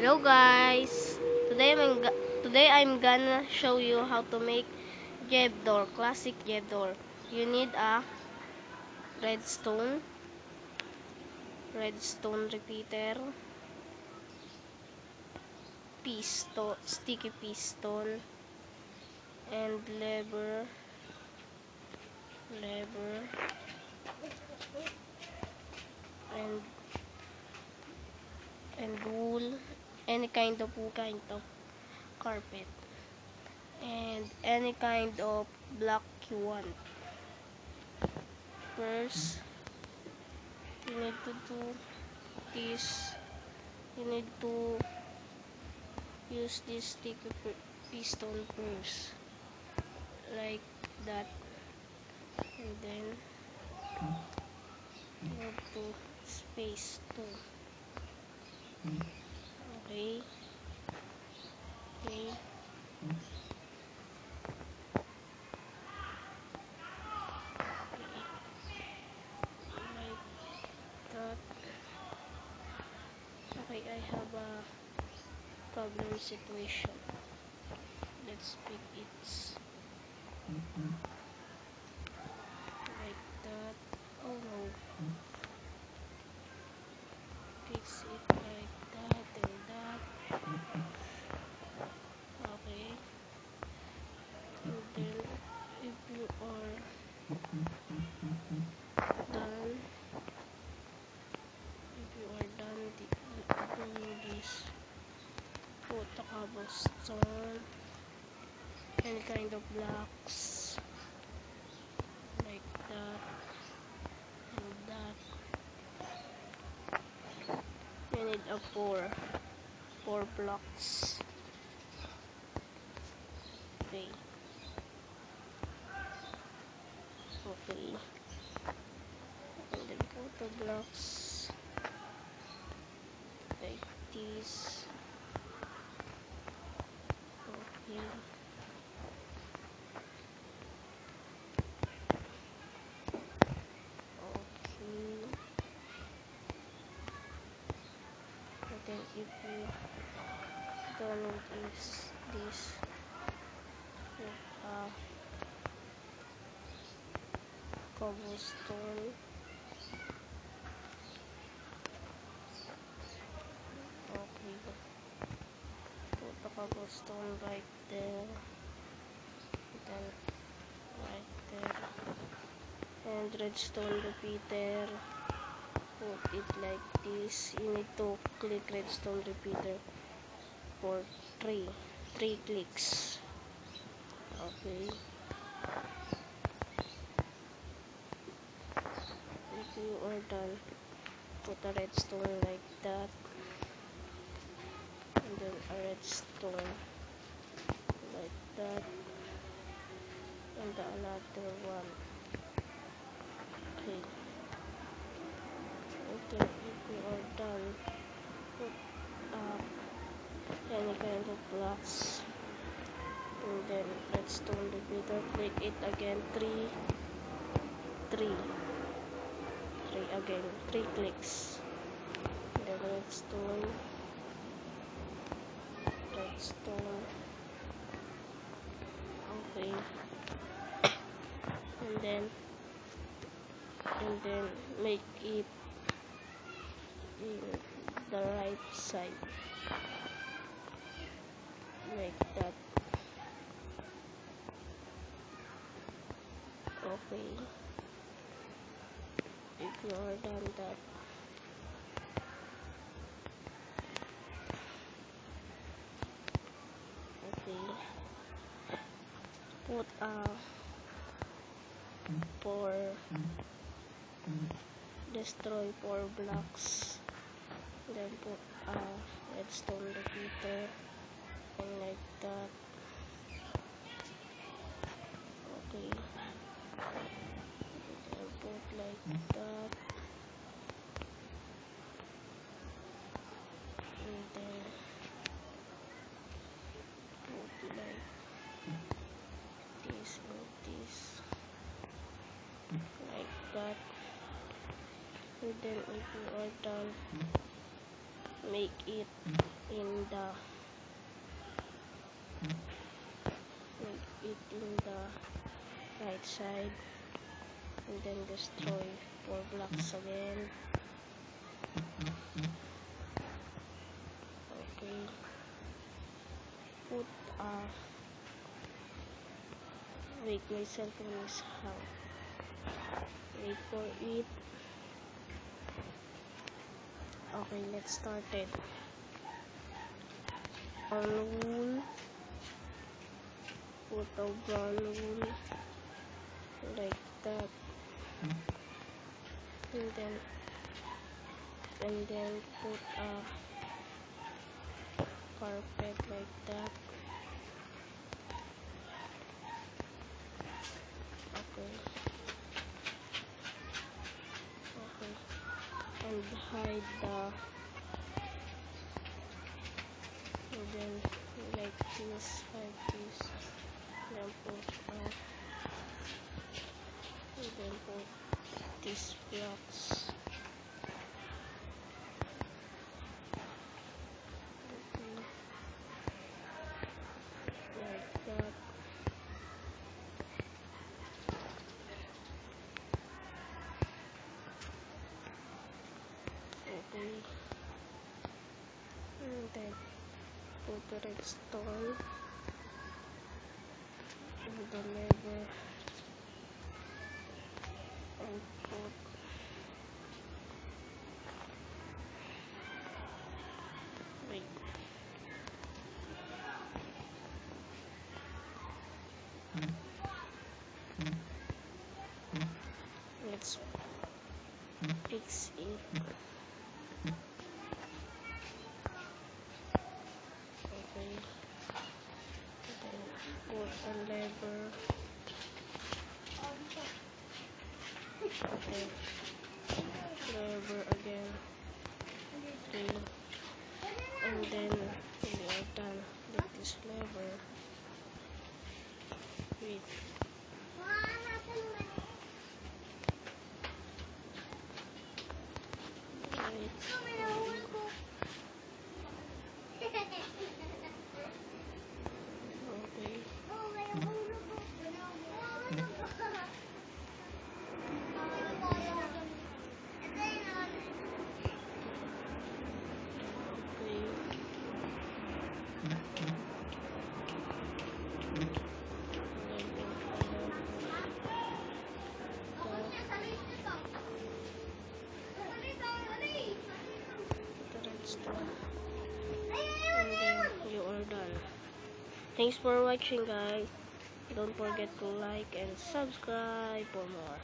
Hello guys. Today I'm gonna show you how to make Jeb door, classic Jeb door. You need a redstone repeater, sticky piston, and lever, and wool, any kind of carpet, and any kind of block you want. First, you need to do this. You need to use this sticky piston first, like that, and then you have to space too. Okay. Like that. Okay, I have a problem situation. Let's pick it like that. Oh no. Fix it like that and that. Okay. And then if you are done doing this, put the cobblestone, any kind of blocks like that and that. You need a four blocks. Okay. And then put the blocks like this. Okay. And then if you done with this with cobblestone. Okay. Put the cobblestone right there. Then right there. And redstone repeater. Put it like this. You need to click redstone repeater for three clicks. Okay. If you are done, put a redstone like that, and then a redstone like that, and another one. Okay. Okay, if you are done, put any kind of blocks, and then redstone repeater, click it again, three again, 3 clicks, and then redstone, okay, and then make it in the right side like that. Okay, if you are done that, okay, put destroy 4 blocks, then put redstone repeater and like that. Okay, then put like that, and then put like this and this like that. And then if you are done, make it in the right side, and then destroy 4 blocks again. Okay, put wait, my cell phone is hung. Wait for it. Okay, let's start it. Brown wool, put a brown wool like that, and then put a carpet like that. Okay, and hide and then like this, hide this, then put and then put these blocks. Okay, like that. Okay, and then put the redstone and the lever, and put wait. Let's fix it. Okay, then put the lever. Okay, lever again. Okay, and then we are done with this lever. Wait. And then you are done. Thanks for watching, guys. Don't forget to like and subscribe for more.